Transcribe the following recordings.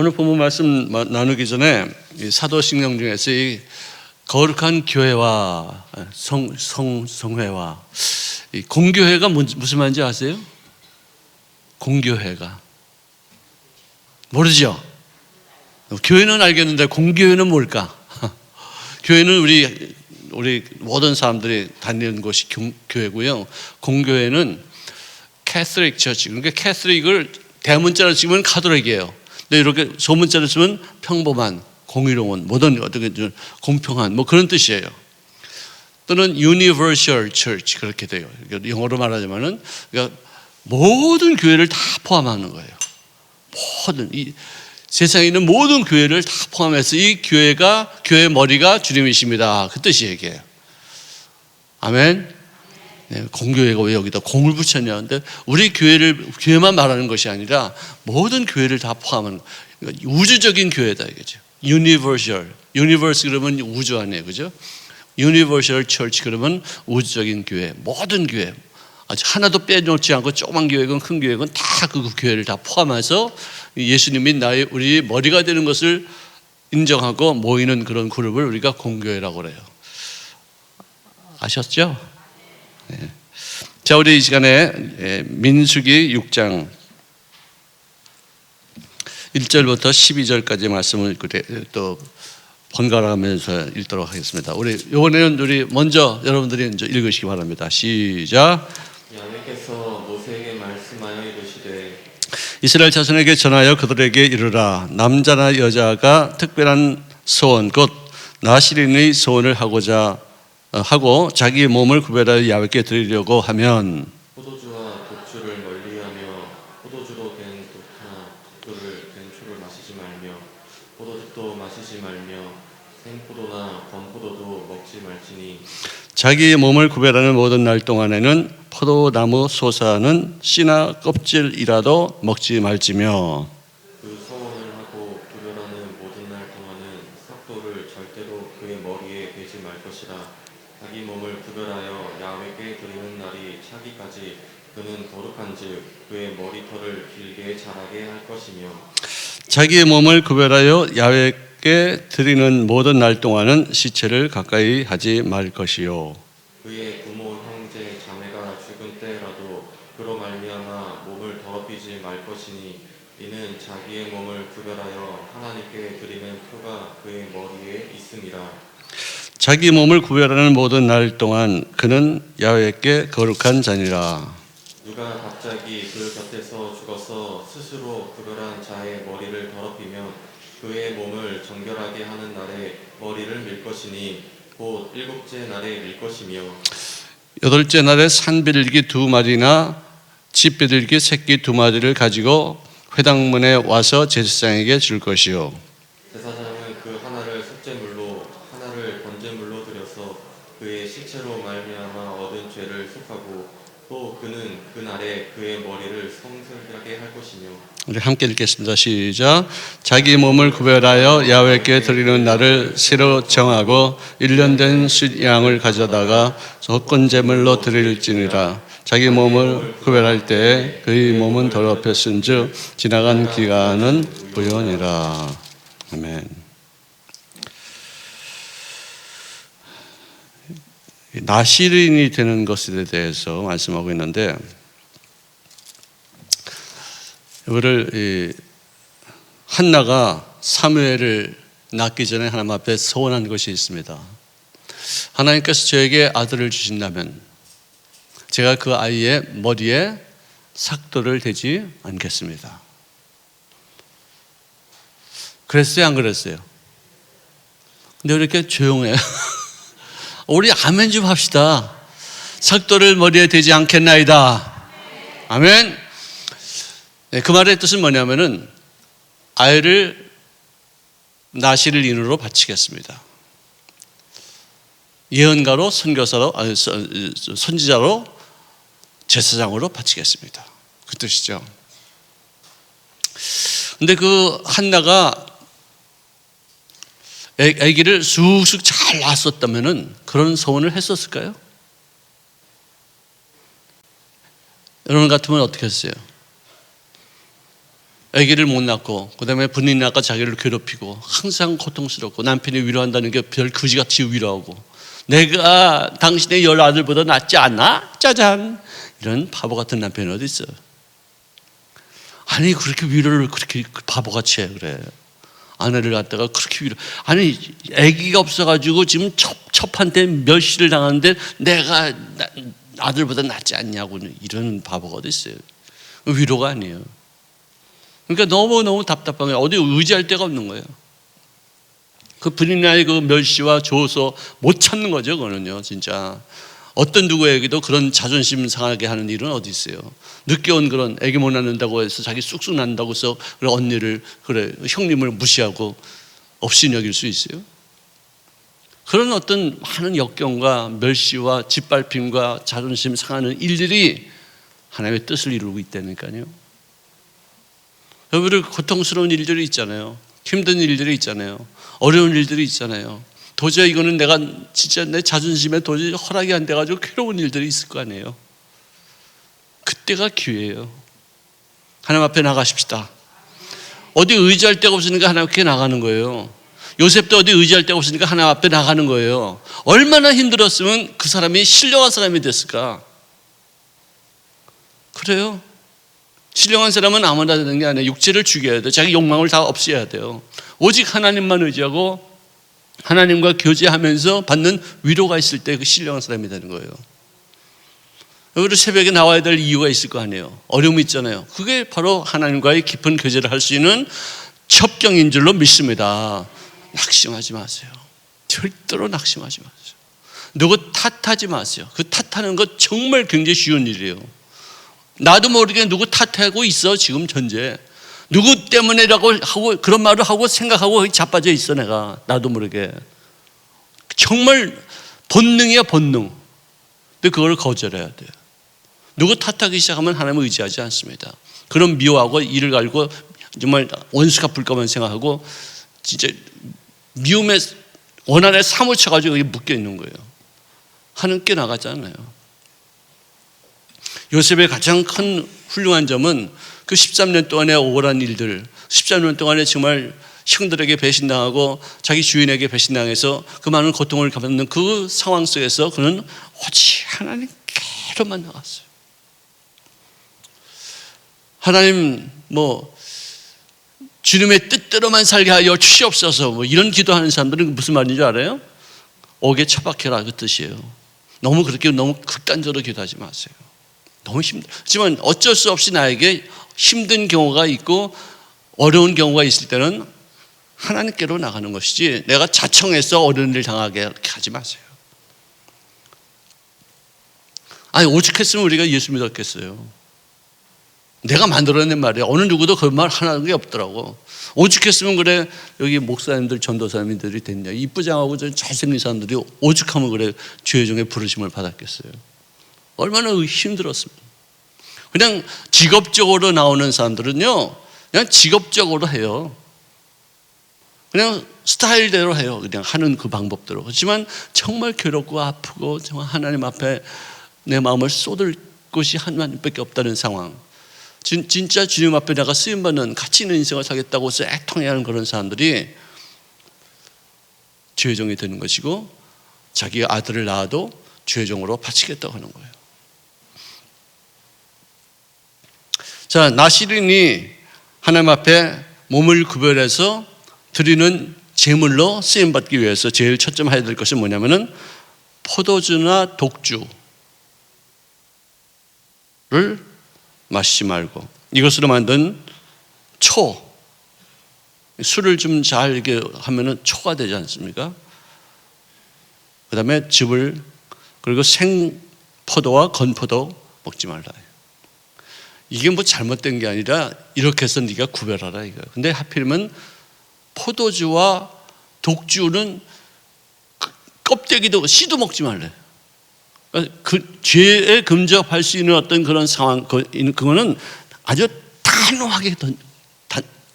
오늘 본문 말씀 나누기 전에 이 사도신경 중에서 이 거룩한 교회와 성회와 이 공교회가 무슨 말인지 아세요? 공교회가 모르죠? 교회는 알겠는데 공교회는 뭘까? 교회는 우리 모든 사람들이 다니는 곳이 교회고요. 공교회는 캐서릭 처치. 그러니까 캐서릭을 대문자로 치면 카톨릭이에요. 근데 이렇게 소문자로 치면 평범한, 공의로운, 모든 어떻게 공평한 뭐 그런 뜻이에요. 또는 universal church 그렇게 돼요. 영어로 말하자면은 그러니까 모든 교회를 다 포함하는 거예요. 모든 이 세상에 있는 모든 교회를 다 포함해서 이 교회의 머리가 주님이십니다. 그 뜻이 얘기해요. 아멘. 네, 공교회가 왜 여기다 공을 붙였냐? 근데 우리 교회만 말하는 것이 아니라 모든 교회를 다 포함하는 그러니까 우주적인 교회다 이거죠. universal 그러면 우주 아니에요, 그죠? universal church 그러면 우주적인 교회, 모든 교회. 아주 하나도 빼놓지 않고 조그만 교회건 큰 교회건 다 그 교회를 다 포함해서 예수님이 우리 머리가 되는 것을 인정하고 모이는 그런 그룹을 우리가 공교회라고 그래요. 아셨죠? 네. 자, 우리 이 시간에 민수기 6장 1절부터 12절까지 말씀을 또 번갈아가면서 읽도록 하겠습니다. 이번에는 우리 먼저 여러분들이 이제 읽으시기 바랍니다. 시작. 여호와께서 모세에게 말씀하여 이르시되 이스라엘 자손에게 전하여 그들에게 이르라. 남자나 여자가 특별한 소원 곧 나실인의 소원을 하고 자기 몸을 구별하여 야훼께 드리려고 하면 포도주와 독주를 멀리하며 포도주로 된 독하나 독주를 된 초를 마시지 말며 포도즙도 마시지 말며 생포도나 건포도도 먹지 말지니 자기 몸을 구별하는 모든 날 동안에는 포도나무 솟아는 씨나 껍질이라도 먹지 말지며 그 서원을 하고 구별하는 모든 날 동안은 삭도를 절대로 그의 머리에 대지 말 것이라. 자기 몸을 구별하여 야훼께 드리는 날이 차기까지 그는 거룩한즉 그의 머리털을 길게 자라게 할 것이며 자기의 몸을 구별하여 야훼께 드리는 모든 날 동안은 시체를 가까이 하지 말 것이요. 그의 부모 형제 자매가 죽은 때라도 그로 말미암아 몸을 더럽히지 말 것이니 이는 자기의 몸을 구별하여 하나님께 드리는 표가 그의 머리에 있음이라. 자기 몸을 구별하는 모든 날 동안 그는 야훼께 거룩한 자니라. 누가 갑자기 그 곁에서 죽어서 스스로 구별한 자의 머리를 더럽히면 그의 몸을 정결하게 하는 날에 머리를 밀 것이니 곧 일곱째 날에 밀 것이며 여덟째 날에 산비둘기 2마리나 집비둘기 새끼 2마리를 가지고 회당문에 와서 제사장에게 줄 것이요. 제사장은 그 하나를 속죄물로 하나를 번제물로 드려서 그의 시체로 말미암아 얻은 죄를 속하고 또 그는 그 날에 그의 머리를 성스럽게 할 것이며. 우리 함께 읽겠습니다. 시작. 자기 몸을 구별하여 야훼께 드리는 날을 새로 정하고 1년 된 숫양을 가져다가 속건제물로 드릴지니라. 자기 몸을 구별할 때에 그의 몸은 더럽혔은즉 지나간 기간은 부연이라. 아멘. 나실인이 되는 것에 대해서 말씀하고 있는데 이거를 한나가 사무엘을 낳기 전에 하나님 앞에 소원한 것이 있습니다. 하나님께서 저에게 아들을 주신다면 제가 그 아이의 머리에 삭도를 대지 않겠습니다. 그랬어요, 안 그랬어요? 근데 왜 이렇게 조용해요? 우리 아멘 좀 합시다. 삭도를 머리에 대지 않겠나이다. 아멘. 네, 그 말의 뜻은 뭐냐면은 아이를 나실인으로 바치겠습니다. 예언가로 선교사로 선지자로 제사장으로 바치겠습니다. 그 뜻이죠. 근데 그 한나가 아기를 쑥쑥 잘 낳았었다면은 그런 소원을 했었을까요? 여러분 같으면 어떻게 했어요? 아기를 못 낳고 그다음에 분이 나가 자기를 괴롭히고 항상 고통스럽고 남편이 위로한다는 게 별 그지같이 위로하고 내가 당신의 10아들보다 낫지 않나? 짜잔. 이런 바보 같은 남편이 어디 있어? 아니 그렇게 위로를 그렇게 바보같이 해 그래. 아내를 갖다가 그렇게 위로. 아니 아기가 없어가지고 지금 첩한테 멸시를 당하는데 내가 아들보다 낫지 않냐고 이런 바보가 어디 있어요? 위로가 아니에요. 그러니까 너무 답답한 거예요. 어디 의지할 데가 없는 거예요. 그 분이나의 그 멸시와 조소 못 참는 거죠. 그거는요 진짜. 어떤 누구에게도 그런 자존심 상하게 하는 일은 어디 있어요? 늦게 온 그런 애기 못 낳는다고 해서 자기 쑥쑥 낳는다고 해서 그래 언니를 그래 형님을 무시하고 없이 여길 수 있어요? 그런 어떤 많은 역경과 멸시와 짓밟힘과 자존심 상하는 일들이 하나님의 뜻을 이루고 있다니까요. 여러분들 고통스러운 일들이 있잖아요. 힘든 일들이 있잖아요. 어려운 일들이 있잖아요. 도저히 이거는 내가 진짜 내 자존심에 도저히 허락이 안 돼가지고 괴로운 일들이 있을 거 아니에요. 그때가 기회예요. 하나님 앞에 나가십시다. 어디 의지할 데가 없으니까 하나님께 나가는 거예요. 요셉도 어디 의지할 데가 없으니까 하나님 앞에 나가는 거예요. 얼마나 힘들었으면 그 사람이 신령한 사람이 됐을까? 그래요. 신령한 사람은 아무나 되는 게 아니에요. 육체를 죽여야 돼요. 자기 욕망을 다 없애야 돼요. 오직 하나님만 의지하고 하나님과 교제하면서 받는 위로가 있을 때 그 신령한 사람이 되는 거예요. 여러분 새벽에 나와야 될 이유가 있을 거 아니에요. 어려움이 있잖아요. 그게 바로 하나님과의 깊은 교제를 할 수 있는 첩경인 줄로 믿습니다. 낙심하지 마세요. 절대로 낙심하지 마세요. 누구 탓하지 마세요. 그 탓하는 것 정말 굉장히 쉬운 일이에요. 나도 모르게 누구 탓하고 있어 지금 현재. 누구 때문에라고 하고 그런 말을 하고 생각하고 자빠져 있어 내가. 나도 모르게. 정말 본능이야 본능. 근데 그걸 거절해야 돼요. 누구 탓하기 시작하면 하나님을 의지하지 않습니다. 그런 미워하고 이를 갈고 정말 원수 갚을까만 생각하고 진짜 미움에 원한에 사무쳐가지고 여기 묶여 있는 거예요. 하나님께 나가잖아요. 요셉의 가장 큰 훌륭한 점은 그 13년 동안의 억울한 일들, 13년 동안에 정말 형들에게 배신당하고 자기 주인에게 배신당해서 그 많은 고통을 받는 그 상황 속에서 그는 오직 하나님께로만 나갔어요. 하나님 주님의 뜻대로만 살게 하여 주시옵소서 이런 기도하는 사람들은 무슨 말인지 알아요? 옥에 처박혀라 그 뜻이에요. 너무 극단적으로 기도하지 마세요. 너무 힘들지만 어쩔 수 없이 나에게 힘든 경우가 있고 어려운 경우가 있을 때는 하나님께로 나가는 것이지 내가 자청해서 어려운 일 당하게 하지 마세요. 아니 오죽했으면 우리가 예수 믿었겠어요. 내가 만들어낸 말이에요. 어느 누구도 그런 말 하는 게 없더라고. 오죽했으면 그래 여기 목사님들 전도사님들이 됐냐. 이쁘장하고 잘생긴 사람들이 오죽하면 그래 죄종의 부르심을 받았겠어요. 얼마나 힘들었습니까. 그냥 직업적으로 나오는 사람들은요 그냥 직업적으로 해요. 그냥 스타일대로 해요. 그냥 하는 그 방법대로. 그렇지만 정말 괴롭고 아프고 정말 하나님 앞에 내 마음을 쏟을 곳이 하나님밖에 없다는 상황. 진짜 주님 앞에 내가 쓰임받는 가치 있는 인생을 살겠다고 해서 애통해하는 그런 사람들이 죄종이 되는 것이고 자기 아들을 낳아도 죄종으로 바치겠다고 하는 거예요. 자, 나시린이 하나님 앞에 몸을 구별해서 드리는 제물로 쓰임받기 위해서 제일 첫째 해야 될 것이 뭐냐면은 포도주나 독주를 마시지 말고 이것으로 만든 술을 좀 잘 이렇게 하면은 초가 되지 않습니까? 그 다음에 즙을 그리고 생포도와 건포도 먹지 말라. 이게 잘못된 게 아니라 이렇게 해서 네가 구별하라 이거예요. 근데 하필이면 포도주와 독주는 껍데기도 씨도 먹지 말래. 그 죄에 근접할 수 있는 어떤 그런 상황, 그거는 아주 단호하게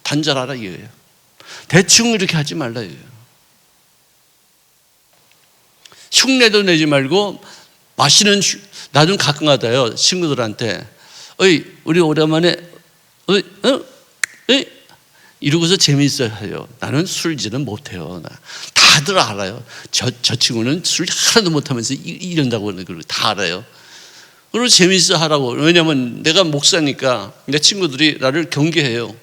단절하라 이거예요. 대충 이렇게 하지 말라 이거예요. 흉내도 내지 말고 마시는 나는 가끔 하다요 친구들한테 우리 오랜만에 에? 이러고서 재미있어요. 나는 술질은 못해요. 다들 알아요. 저 친구는 술 하나도 못하면서 이런다고 다 알아요. 그리고 재미있어 하라고. 왜냐하면 내가 목사니까 내 친구들이 나를 경계해요.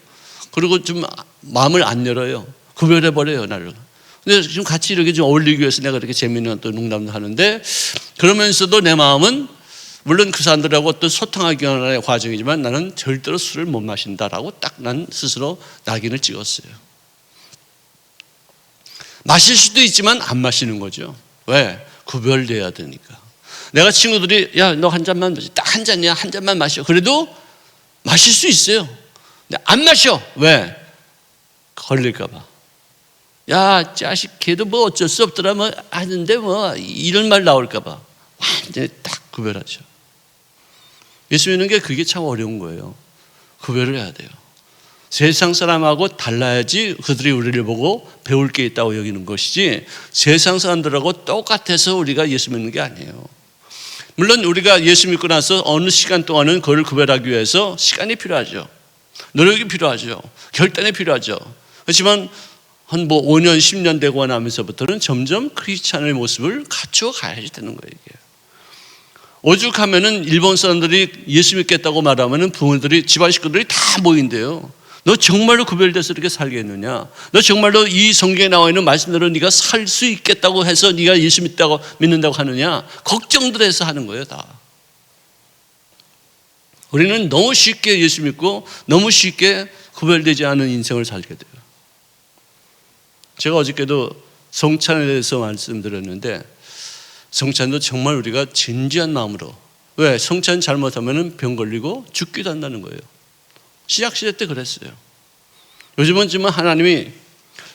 그리고 좀 마음을 안 열어요. 구별해버려요, 나를. 근데 지금 같이 이렇게 좀 어울리기 위해서 내가 이렇게 재미있는 또 농담도 하는데, 그러면서도 내 마음은 물론 그 사람들하고 어떤 소통하기 위한 과정이지만 나는 절대로 술을 못 마신다라고 딱 난 스스로 낙인을 찍었어요. 마실 수도 있지만 안 마시는 거죠. 왜? 구별돼야 되니까. 내가 친구들이 야, 너 한 잔만 마시, 딱 한 잔이야, 한 잔만 마셔. 그래도 마실 수 있어요. 근데 안 마셔. 왜? 걸릴까 봐. 야, 자식 걔도 뭐 어쩔 수 없더라 뭐 하는데 뭐 이런 말 나올까 봐 완전히 딱 구별하죠. 예수 믿는 게 그게 참 어려운 거예요. 구별을 해야 돼요. 세상 사람하고 달라야지 그들이 우리를 보고 배울 게 있다고 여기는 것이지, 세상 사람들하고 똑같아서 우리가 예수 믿는 게 아니에요. 물론 우리가 예수 믿고 나서 어느 시간 동안은 그걸 구별하기 위해서 시간이 필요하죠. 노력이 필요하죠. 결단이 필요하죠. 그렇지만 한 5년, 10년 되고 나면서부터는 점점 크리스찬의 모습을 갖추어 가야 되는 거예요. 이게. 오죽하면은 일본 사람들이 예수 믿겠다고 말하면은 부모들이, 집안 식구들이 다 모인대요. 너 정말로 구별돼서 이렇게 살겠느냐? 너 정말로 이 성경에 나와 있는 말씀대로 네가 살 수 있겠다고 해서 네가 예수 믿는다고 하느냐? 걱정들 해서 하는 거예요, 다. 우리는 너무 쉽게 예수 믿고 너무 쉽게 구별되지 않은 인생을 살게 돼요. 제가 어저께도 성찬에 대해서 말씀드렸는데, 성찬도 정말 우리가 진지한 마음으로, 왜? 성찬 잘못하면 병 걸리고 죽기도 한다는 거예요. 신약시대 때 그랬어요. 요즘은 정말 하나님이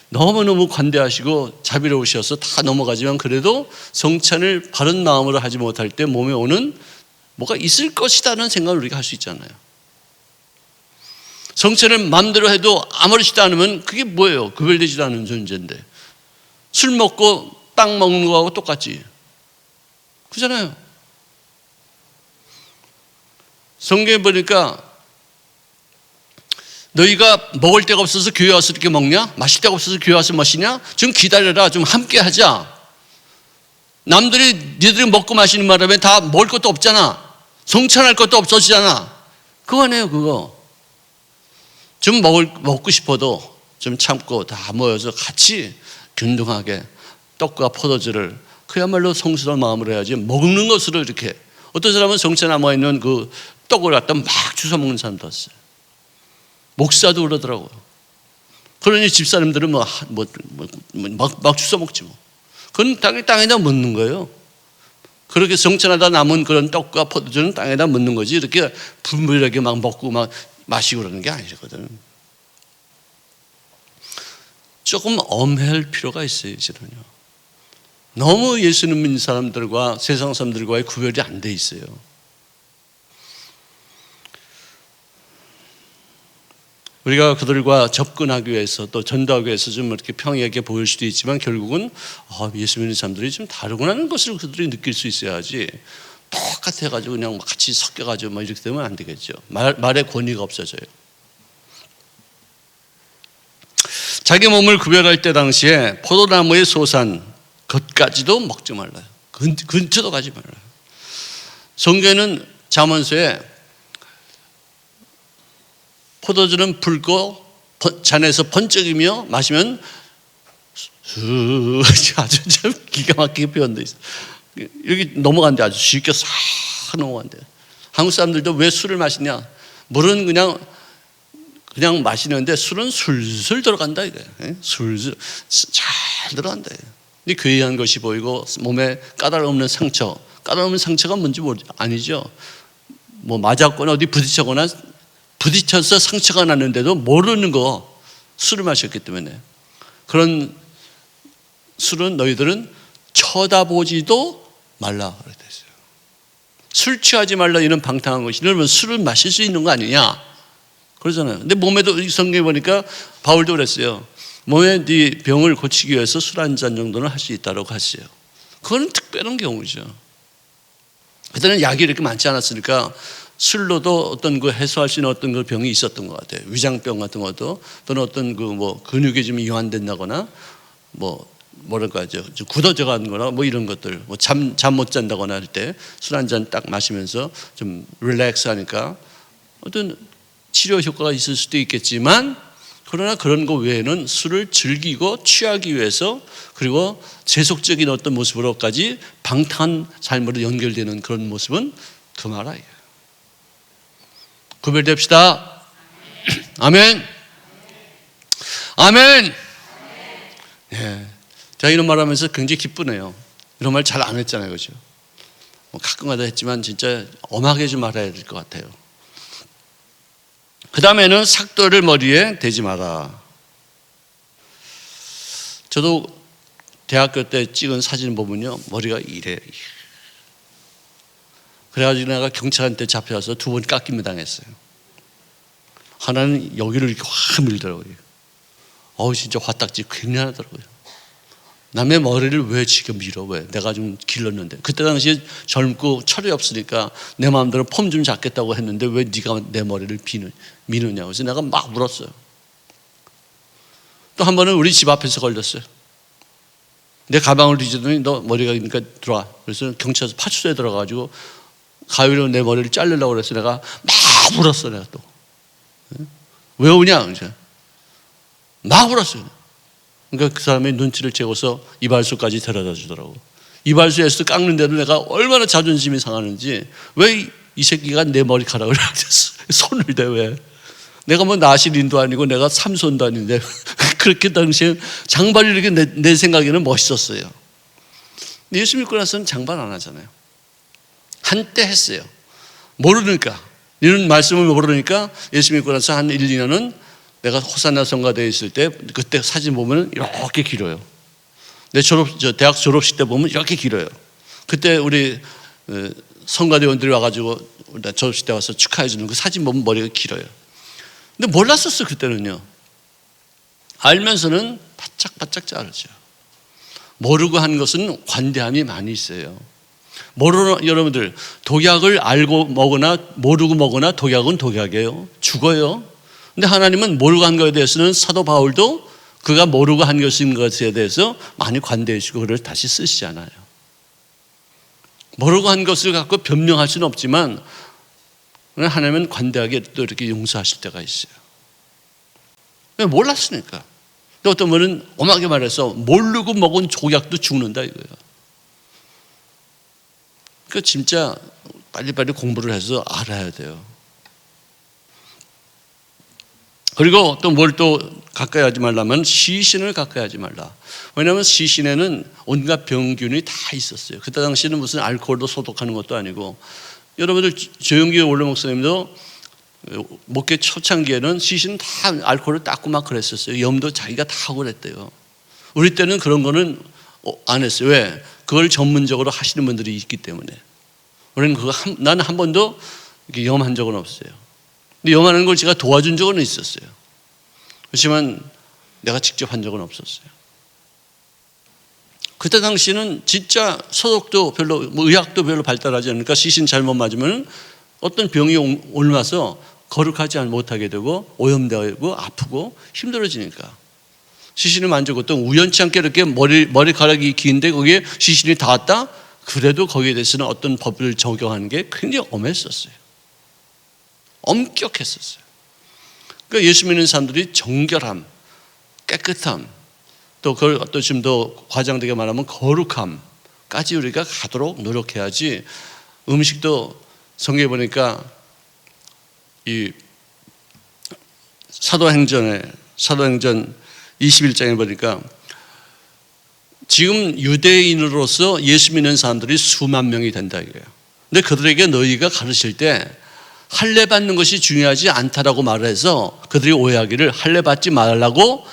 너무너무 관대하시고 자비로우셔서 다 넘어가지만, 그래도 성찬을 바른 마음으로 하지 못할 때 몸에 오는 뭐가 있을 것이다라는 생각을 우리가 할 수 있잖아요. 성찬을 마음대로 해도 아무렇지도 않으면 그게 뭐예요? 구별되지도 않은 존재인데. 술 먹고 빵 먹는 거하고 똑같지. 그잖아요. 성경에 보니까 너희가 먹을 데가 없어서 교회 와서 이렇게 먹냐? 마실 데가 없어서 교회 와서 마시냐? 좀 기다려라. 좀 함께 하자. 남들이 니들이 먹고 마시는 바람에 다 먹을 것도 없잖아. 성찬할 것도 없어지잖아. 그거 아니에요, 그거. 좀 먹고 싶어도 좀 참고 다 모여서 같이 균등하게 떡과 포도주를 그야말로 성스러운 마음으로 해야지, 먹는 것으로 이렇게. 어떤 사람은 성찬나무에 있는 그 떡을 갖다 막 주워 먹는 사람도 있어요. 목사도 그러더라고요. 그러니 집사람들은 막 주워 먹지 뭐. 그건 땅에다 묻는 거예요. 그렇게 성찬하다 남은 그런 떡과 포도주는 땅에다 묻는 거지, 이렇게 분별하게 막 먹고 막 마시고 그러는 게 아니거든. 조금 엄회할 필요가 있어요, 이제는요. 너무 예수님 믿는 사람들과 세상 사람들과의 구별이 안 돼 있어요. 우리가 그들과 접근하기 위해서 또 전도하기 위해서 좀 이렇게 평이하게 보일 수도 있지만, 결국은 예수 믿는 사람들이 좀 다르구나는 것을 그들이 느낄 수 있어야지, 똑같아가지고 그냥 같이 섞여가지고 막 이렇게 되면 안 되겠죠. 말의 권위가 없어져요. 자기 몸을 구별할 때 당시에 포도나무의 소산 겉까지도 먹지 말라요. 근처도 가지 말라요. 성경에는 잠언서에 포도주는 붉고 잔에서 번쩍이며 마시면 아주 참 기가 막히게 표현되어 있어요. 여기 넘어간대, 아주 쉽게 싹 넘어간대. 한국 사람들도 왜 술을 마시냐? 물은 그냥 마시는데 술은 술술 들어간다 이게. 술술 잘 들어간다. 근데 괴이한 것이 보이고 몸에 까다로움 없는 상처. 까다로움 없는 상처가 뭔지 아니죠. 뭐 맞았거나 어디 부딪혀서 상처가 났는데도 모르는 거, 술을 마셨기 때문에. 그런 술은 너희들은 쳐다보지도 말라 그랬어요. 술 취하지 말라 이런 방탕한 것이, 이러면 술을 마실 수 있는 거 아니냐 그러잖아요. 근데 몸에도 성경에 보니까 바울도 그랬어요. 몸에 네 병을 고치기 위해서 술 한 잔 정도는 할 수 있다고 했어요. 그건 특별한 경우죠. 그때는 약이 이렇게 많지 않았으니까 술로도 어떤 그 해소할 수 있는 어떤 그 병이 있었던 것 같아요. 위장병 같은 것도, 또는 어떤 그 뭐 근육이 좀 이완된다거나 뭐랄까 좀 굳어져 가는 거나 뭐 이런 것들, 뭐 잠 못 잔다거나 할 때 술 한 잔 딱 마시면서 좀 릴렉스 하니까 어떤 치료 효과가 있을 수도 있겠지만, 그러나 그런 거 외에는 술을 즐기고 취하기 위해서, 그리고 세속적인 어떤 모습으로까지 방탕한 삶으로 연결되는 그런 모습은 금하라. 구별됩시다. 아멘. 아멘. 예. 제가 이런 말 하면서 굉장히 기쁘네요. 이런 말 잘 안 했잖아요. 그죠? 가끔가다 했지만 진짜 엄하게 좀 말해야 될 것 같아요. 그 다음에는 삭도를 머리에 대지 마라. 저도 대학교 때 찍은 사진 보면요, 머리가 이래. 그래가지고 내가 경찰한테 잡혀서 2번 깎임을 당했어요. 하나는 여기를 이렇게 확 밀더라고요. 진짜 화딱지 굉장히 하더라고요. 남의 머리를 왜 지금 밀어? 왜? 내가 좀 길렀는데. 그때 당시에 젊고 철이 없으니까 내 마음대로 폼 좀 잡겠다고 했는데 왜 네가 내 머리를 미느냐. 그래서 내가 막 울었어요. 또 한 번은 우리 집 앞에서 걸렸어요. 내 가방을 뒤지더니 너 머리가 그러니까 들어와. 그래서 경찰서 파출소에 들어가가지고 가위로 내 머리를 자르려고 그래서 내가 막 울었어. 내가 또. 왜 우냐? 막 울었어요. 그러니까 그 사람의 눈치를 채고서 이발소까지 데려다 주더라고. 이발소에서 깎는데도 내가 얼마나 자존심이 상하는지, 왜 이 새끼가 내 머리카락을 손을 대 왜? 내가 뭐 나시린도 아니고 내가 삼손도 아닌데 그렇게 당시에 장발이 이렇게 내 생각에는 멋있었어요. 근데 예수 믿고 나서는 장발 안 하잖아요. 한때 했어요. 모르니까, 이런 말씀을 모르니까 예수 믿고 나서 한 1, 2년은 내가 호산나 성가대에 있을 때 그때 사진 보면 이렇게 길어요. 내 대학 졸업식 때 보면 이렇게 길어요. 그때 우리 성가대원들이 와가지고 나 졸업식 때 와서 축하해 주는 그 사진 보면 머리가 길어요. 근데 몰랐었어 그때는요. 알면서는 바짝바짝 자르죠. 모르고 한 것은 관대함이 많이 있어요. 여러분들 독약을 알고 먹으나 모르고 먹으나 독약은 독약이에요. 죽어요. 근데 하나님은 모르고 한 것에 대해서는 사도 바울도 그가 모르고 한 것인 것에 대해서 많이 관대해 주시고 그를 다시 쓰시잖아요. 모르고 한 것을 갖고 변명할 수는 없지만 하나님은 관대하게 또 이렇게 용서하실 때가 있어요. 몰랐으니까. 또 어떤 분은 엄하게 말해서 모르고 먹은 족약도 죽는다 이거예요. 그러니까 진짜 빨리빨리 공부를 해서 알아야 돼요. 그리고 또 뭘 또 가까이 하지 말라면 시신을 가까이 하지 말라. 왜냐하면 시신에는 온갖 병균이 다 있었어요. 그때 당시에는 무슨 알코올도 소독하는 것도 아니고, 여러분들 조영기 원로 목사님도 목회 초창기에는 시신 다 알코올을 닦고 막 그랬었어요. 염도 자기가 다 하고 그랬대요. 우리 때는 그런 거는 안 했어요. 왜? 그걸 전문적으로 하시는 분들이 있기 때문에. 우리는 나는 한 번도 염한 적은 없어요. 근데 염하는 걸 제가 도와준 적은 있었어요. 그렇지만 내가 직접 한 적은 없었어요. 그때 당시는 진짜 소독도 별로, 의학도 별로 발달하지 않으니까 시신 잘못 맞으면 어떤 병이 옮아서 거룩하지 못하게 되고 오염되고 아프고 힘들어지니까. 시신을 만지고 또 우연치 않게 이렇게 머리카락이 긴데 거기에 시신이 닿았다? 그래도 거기에 대해서는 어떤 법을 적용하는 게 굉장히 엄했었어요. 엄격했었어요. 그러니까 예수 믿는 사람들이 정결함, 깨끗함, 또 그걸 또 좀 더 과장되게 말하면 거룩함까지 우리가 가도록 노력해야지. 음식도 성경에 보니까 이 사도행전 21장에 보니까 지금 유대인으로서 예수 믿는 사람들이 수만 명이 된다 이거예요. 근데 그들에게 너희가 가르칠 때 할례 받는 것이 중요하지 않다라고 말을 해서 그들이 오해하기를 할례 받지 말라고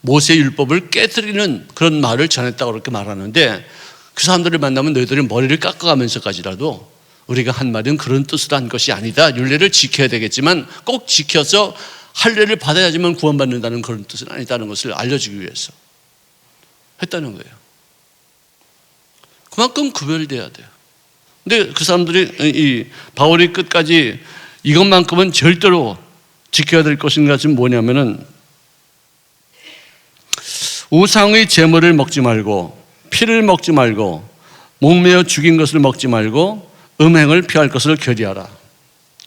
모세 율법을 깨뜨리는 그런 말을 전했다고 그렇게 말하는데, 그 사람들을 만나면 너희들이 머리를 깎아가면서까지라도 우리가 한 말은 그런 뜻으로 한 것이 아니다. 율례를 지켜야 되겠지만 꼭 지켜서 할례를 받아야지만 구원받는다는 그런 뜻은 아니다는 것을 알려주기 위해서 했다는 거예요. 그만큼 구별돼야 돼요. 근데 그 사람들이 바울이 끝까지 이것만큼은 절대로 지켜야 될 것은 뭐냐면은 우상의 제물을 먹지 말고 피를 먹지 말고 목매어 죽인 것을 먹지 말고 음행을 피할 것을 결의하라.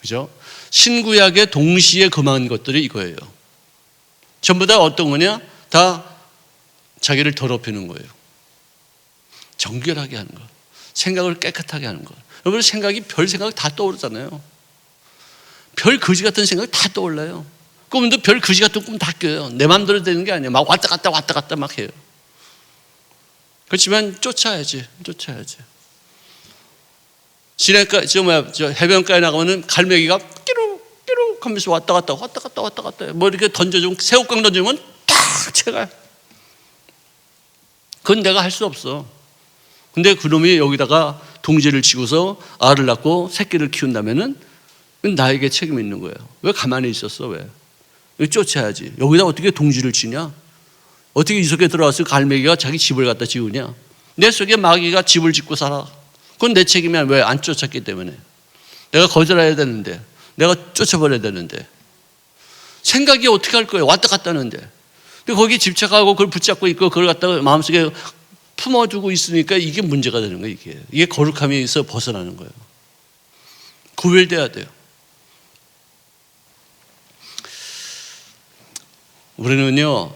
그죠? 신구약에 동시에 금한 것들이 이거예요. 전부 다 어떤 거냐? 다 자기를 더럽히는 거예요. 정결하게 하는 거, 생각을 깨끗하게 하는 거. 여러분 생각이 별 생각 다 떠오르잖아요. 별 거지 같은 생각이 다 떠올라요. 꿈도 별 거지 같은 꿈 다 껴요. 내 마음대로 되는 게 아니에요. 막 왔다 갔다 막 해요. 그렇지만 쫓아야지. 시내가 저 해변가에 나가면은 갈매기가 끼룩 하면서 왔다 갔다 뭐 이렇게 던져주면 새우깡 던지면 탁 채가. 그건 내가 할 수 없어. 근데 그놈이 여기다가 둥지를 치고서 알을 낳고 새끼를 키운다면은 나에게 책임이 있는 거예요. 왜 가만히 있었어? 왜? 쫓아야지. 여기다 어떻게 둥지를 치냐? 어떻게 이 속에 들어와서 갈매기가 자기 집을 갖다 지우냐? 내 속에 마귀가 집을 짓고 살아. 그건 내 책임이야. 왜? 안 쫓았기 때문에. 내가 거절해야 되는데, 내가 쫓아버려야 되는데. 생각이 어떻게 할 거예요? 왔다 갔다 하는데. 근데 거기 집착하고 그걸 붙잡고 있고 그걸 갖다가 마음속에 품어두고 있으니까 이게 문제가 되는 거예요. 이게 거룩함에서 벗어나는 거예요. 구별돼야 돼요. 우리는요,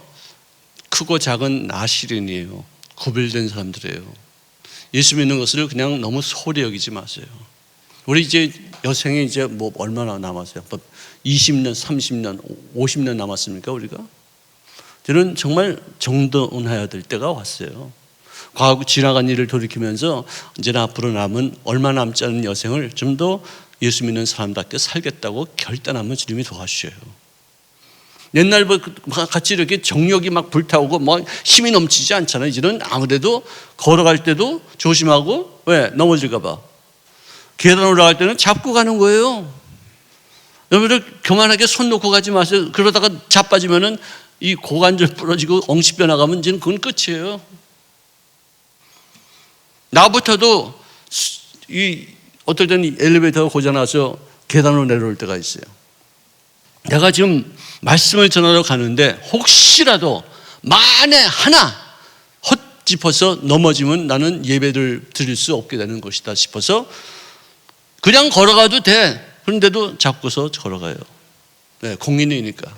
크고 작은 나실인이에요. 구별된 사람들이에요. 예수 믿는 것을 그냥 너무 소홀히 여기지 마세요. 우리 이제 여생에 이제 뭐 얼마나 남았어요? 20년, 30년, 50년 남았습니까, 우리가? 저는 정말 정돈해야 될 때가 왔어요. 과거 지나간 일을 돌이키면서 이제 앞으로 남은 얼마 남지 않은 여생을 좀 더 예수 믿는 사람답게 살겠다고 결단하면 주님이 도와주셔요. 옛날 같이 이렇게 정력이 막 불타오고 뭐 힘이 넘치지 않잖아요. 이제는 아무래도 걸어갈 때도 조심하고, 왜? 넘어질까봐. 계단 올라갈 때는 잡고 가는 거예요. 여러분들 교만하게 손 놓고 가지 마세요. 그러다가 자빠지면은 이 고관절 부러지고 엉치뼈 나가면 이제는 그건 끝이에요. 나부터도 어떨 때는 엘리베이터가 고장나서 계단으로 내려올 때가 있어요. 내가 지금 말씀을 전하러 가는데 혹시라도 만에 하나 헛짚어서 넘어지면 나는 예배를 드릴 수 없게 되는 것이다 싶어서 그냥 걸어가도 돼. 그런데도 잡고서 걸어가요. 네, 공인이니까.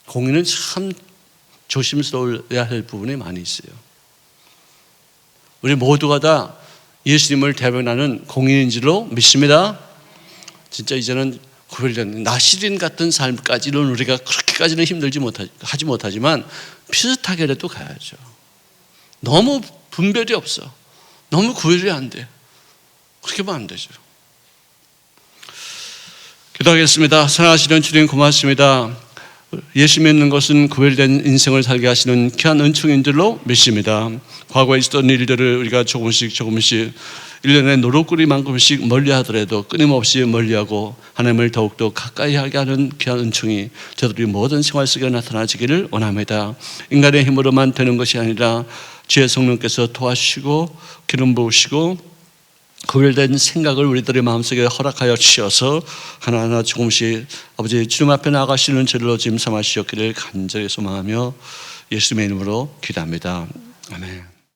공인은 참 조심스러워야 할 부분이 많이 있어요. 우리 모두가 다 예수님을 대변하는 공인인 줄로 믿습니다. 진짜 이제는 구별된 나시린 같은 삶까지는 우리가 그렇게까지는 하지 못하지만 비슷하게라도 가야죠. 너무 분별이 없어. 너무 구별이 안 돼. 그렇게 하면 안 되죠. 기도하겠습니다. 사랑하시는 주님 고맙습니다. 예수 믿는 것은 구별된 인생을 살게 하시는 귀한 은총인 줄로 믿습니다. 과거에 있었던 일들을 우리가 조금씩 1년에 노릇구리만큼씩 멀리하더라도 끊임없이 멀리하고 하나님을 더욱더 가까이 하게 하는 귀한 은총이 저들이 모든 생활 속에 나타나지기를 원합니다. 인간의 힘으로만 되는 것이 아니라 주의 성령께서 도와주시고 기름 부으시고 구별된 생각을 우리들의 마음속에 허락하여 주셔서 하나하나 조금씩 아버지 주님 앞에 나가시는 저들로 짐 삼아 주셨기를 간절히 소망하며 예수님의 이름으로 기도합니다. 아멘.